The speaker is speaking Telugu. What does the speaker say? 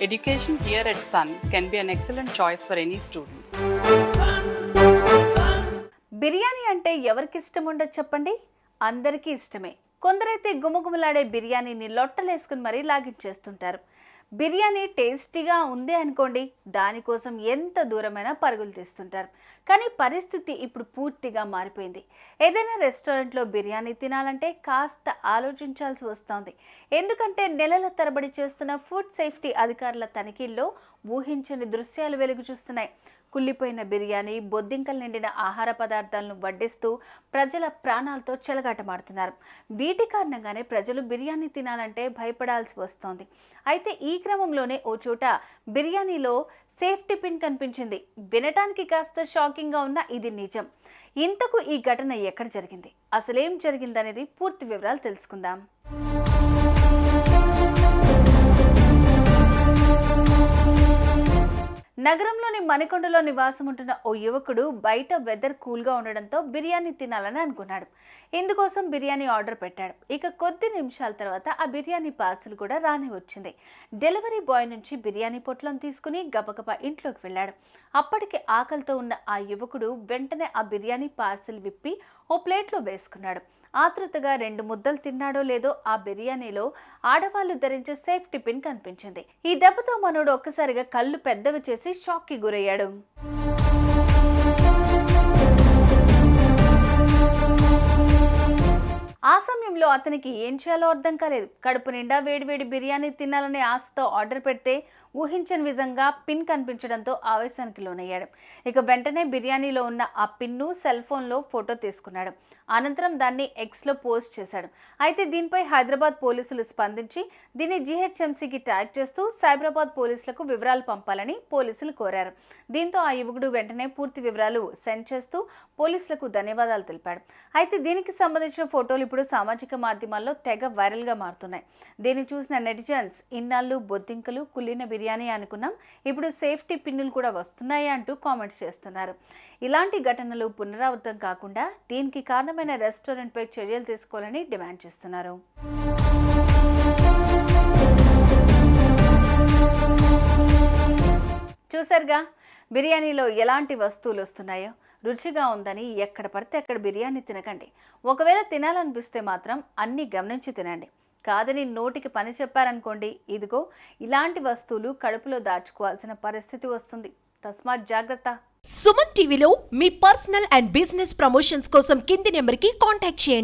Education here at Sun can be an excellent choice for any students. Biryani అంటే ఎవరికి ఇష్టం ఉండదు చెప్పండి? అందరికీ ఇష్టమే. కొందరైతే గుమగుమలాడే బిర్యానీని లొట్టలేసుకుని మరీ లాగించేస్తుంటారు. బిర్యానీ టేస్టీగా ఉంది అనుకోండి, దానికోసం ఎంత దూరమైనా పరుగులు తీస్తుంటారు. కానీ పరిస్థితి ఇప్పుడు పూర్తిగా మారిపోయింది. ఏదైనా రెస్టారెంట్లో బిర్యానీ తినాలంటే కాస్త ఆలోచించాల్సి వస్తోంది. ఎందుకంటే నెలల తరబడి చేస్తున్న ఫుడ్ సేఫ్టీ అధికారుల తనిఖీల్లో ఊహించని దృశ్యాలు వెలుగు చూస్తున్నాయి. కుళ్ళిపోయిన బిర్యానీ, బొద్దింకలు నిండిన ఆహార పదార్థాలను వడ్డిస్తూ ప్రజల ప్రాణాలతో చెలగాటమాడుతున్నారు. వీటి కారణంగానే ప్రజలు బిర్యానీ తినాలంటే భయపడాల్సి వస్తోంది. అయితే ఈ క్రమంలోనే ఓ చోట బిర్యానీలో సేఫ్టీ పిన్ కనిపించింది. వినటానికి కాస్త షాకింగ్గా ఉన్న ఇది నిజం. ఇంతకు ఈ ఘటన ఎక్కడ జరిగింది, అసలేం జరిగిందనేది పూర్తి వివరాలు తెలుసుకుందాం. నగరంలోని మణికొండలో నివాసం ఉంటున్న ఓ యువకుడు బయట వెదర్ కూల్గా ఉండడంతో బిర్యానీ తినాలని అనుకున్నాడు. ఇందుకోసం బిర్యానీ ఆర్డర్ పెట్టాడు. ఇక కొద్ది నిమిషాల తర్వాత ఆ బిర్యానీ పార్సల్ కూడా రాని వచ్చింది. డెలివరీ బాయ్ నుంచి బిర్యానీ పొట్లం తీసుకుని గబగబా ఇంట్లోకి వెళ్ళాడు. అప్పటికి ఆకలితో ఉన్న ఆ యువకుడు వెంటనే ఆ బిర్యానీ పార్సల్ విప్పి ఓ ప్లేట్లో వేసుకున్నాడు. ఆతృతగా 2 ముద్దలు తిన్నాడో లేదో ఆ బిర్యానీలో ఆడవాళ్లు ధరించే సేఫ్టీ పిన్ కనిపించింది. ఈ దెబ్బతో మనోడు ఒక్కసారిగా కళ్ళు పెద్దవి చేసి షాక్ కి గురయ్యాడు. ఆ సమయంలో అతనికి ఏం చేయాలో అర్థం కాలేదు. కడుపు నిండా వేడివేడి బిర్యానీ తినాలనే ఆశతో ఆర్డర్ పెడితే ఊహించని విధంగా పిన్ కనిపించడంతో ఆవేశానికి లోనయ్యాడు. ఇక వెంటనే బిర్యానీలో ఉన్న ఆ పిన్ను సెల్ ఫోన్లో ఫోటో తీసుకున్నాడు. అనంతరం దాన్ని ఎక్స్లో పోస్ట్ చేశాడు. అయితే దీనిపై హైదరాబాద్ పోలీసులు స్పందించి దీన్ని జీహెచ్ఎంసీకి ట్యాగ్ చేస్తూ సైబరాబాద్ పోలీసులకు వివరాలు పంపాలని పోలీసులు కోరారు. దీంతో ఆ యువకుడు వెంటనే పూర్తి వివరాలు సెండ్ చేస్తూ పోలీసులకు ధన్యవాదాలు తెలిపాడు. అయితే దీనికి సంబంధించిన ఫోటోలు ఇప్పుడు సామాజిక మాధ్యమాల్లో తెగ వైరల్గా మారుతున్నాయి. దీన్ని చూసిన నెటిజన్స్ ఇన్నాళ్ళు బొద్దింకలు, కుళ్ళిన బిర్యానీ అనుకున్నాం, ఇప్పుడు సేఫ్టీ పిన్నులు కూడా వస్తున్నాయి అంటూ కామెంట్స్ చేస్తున్నారు. ఇలాంటి ఘటనలు పునరావృతం కాకుండా దీనికి కారణమైన రెస్టారెంట్పై చర్యలు తీసుకోవాలని డిమాండ్ చేస్తున్నారు. చూసారుగా బిర్యానీలో ఎలాంటి వస్తువులు వస్తున్నాయో. రుచిగా ఉందని ఎక్కడ పడితే అక్కడ బిర్యానీ తినకండి. ఒకవేళ తినాలనిపిస్తే మాత్రం అన్నీ గమనించి తినండి. కాదని నోటికి పని చెప్పారనుకోండి, ఇదిగో ఇలాంటి వస్తువులు కడుపులో దాచుకోవాల్సిన పరిస్థితి వస్తుంది. తస్మాత్ జాగ్రత్త. సుమన్ టీవీలో మీ పర్సనల్ అండ్ బిజినెస్ ప్రమోషన్స్ కోసం కింది నెంబర్కి కాంటాక్ట్ చేయండి.